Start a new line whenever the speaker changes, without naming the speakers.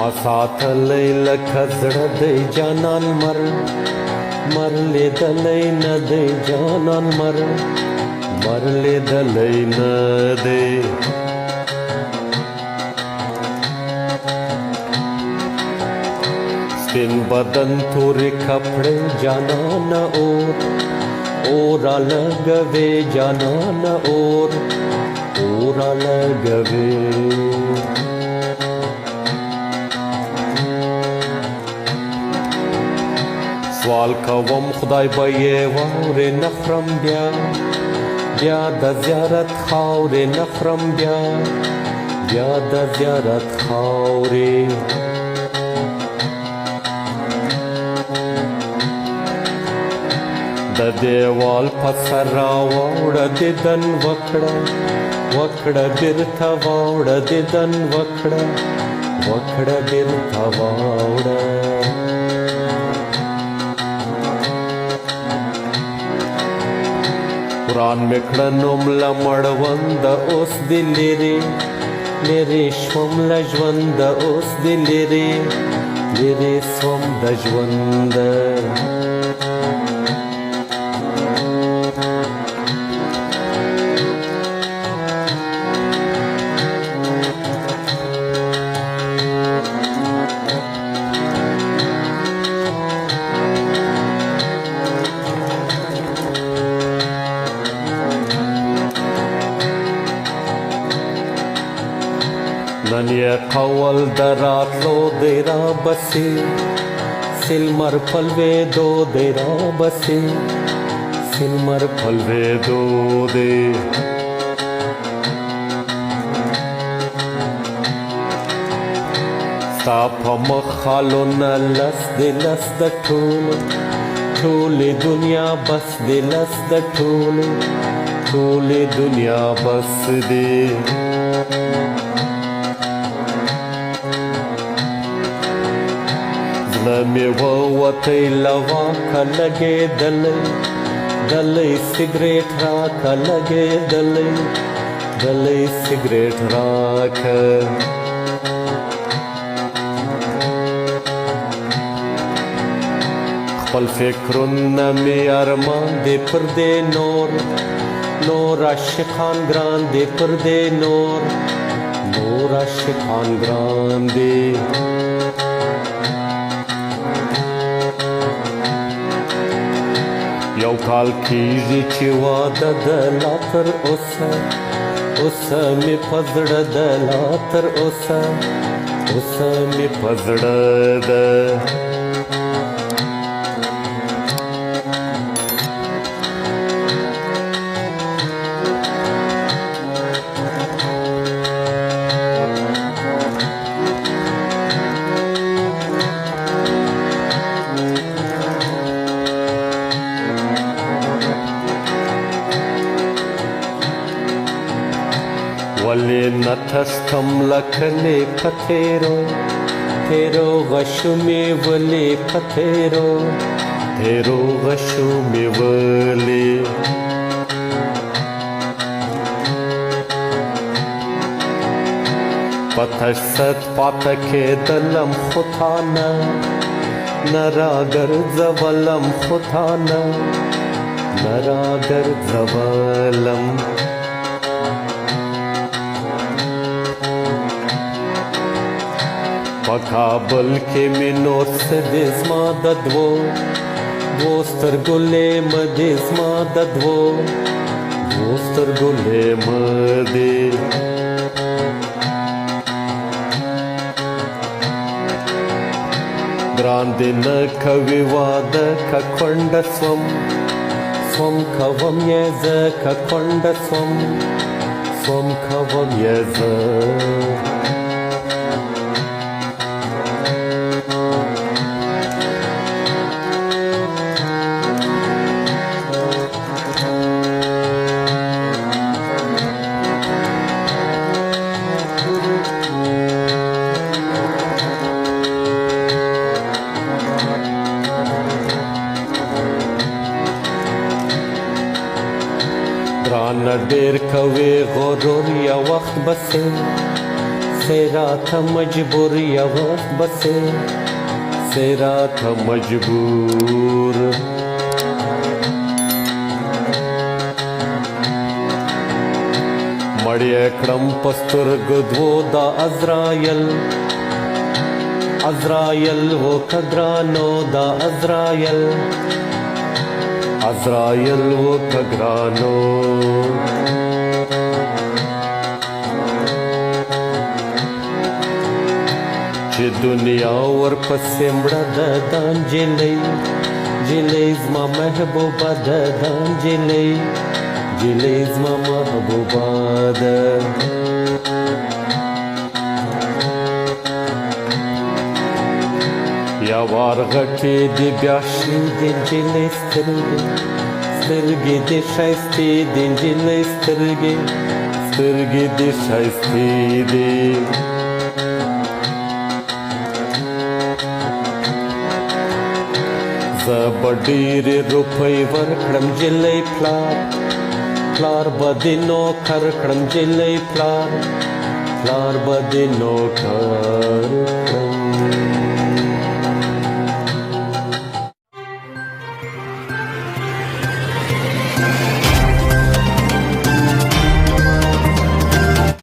ما ساتلی لکه زړه دی جانان مر لیدلی نه دی جانان مر لیدلی نه دی سپین بدن تورې کپړې جانان اور لګوي جانان اور لګوي سوال کوم خدای به یې واورې نخرم بیا د زیارت خاورې نخرم بیا د زیارت خاورې د دیوال په سر راواوړه دیدن وکړه بیرته واوړه دیدن وکړه بیرته واوړه قرآن مې کړه نوم له مړونده اوس دې لرې شوم له ژونده اوس دې لرې سوم د ژونده نن یې قول د راتلو دی رابسې سلمر په لوېدو دی رابسې سلمر په لوېدو دی ستا په مخالونه لس دی لس د ټولې دنیا بس دی لس د ټولې دنیا بس دی مې ووتی له واکه لګېدلی سګرېټ راکه لګېدلی سګرېټ راکه خپل فکرونه مې ارمان دی پر دې نور عاشقان ګران دی پر دې نور عاشقان ګران دی یو کال کېږي چې واده د لا تر اوسه مې په زړه د لا تر اوسه مې په زړه ده ولې نتستم لکلې په تیرو غشو مې ولې په تیرو غشو مې ولې په تشت پاته کېدلم خو تا نه راګرځولم خو تا نه راګرځولم په کابل کې مې نور څه دې زما د دوو سترګو لیمه دې زما د دوو سترګو لیمه دې ګران دې نه کوي واده که کونډه سوم کوم یې زه که کونډه سوم کوم یې زه ګرانه ډېر کوې غرور یا وخت بسې सेरा था मजबूर यहाँ बसे सेरा था मजबूर मड़िये क्रम पस्तुर गुदवो दा अज़रायल अज़रायल वो कग्रानो दा अज़रायल अज़रायल वो कग्रानो ची दुनिया वर पसे मड़ा ददान जिले जिलेज मा महबूबा ददान जिले जिलेज मा महबूबा द या वारगटे दी ब्याशी दिन जिले स्तिरगे दी शाइस्ती दिन जिले स्तिरगे दी शाइस्ती दी बडीर रुपई वर्कडम जिले फ्लार बदिनो खरकडम जिले फ्लार बदिनो खरकडम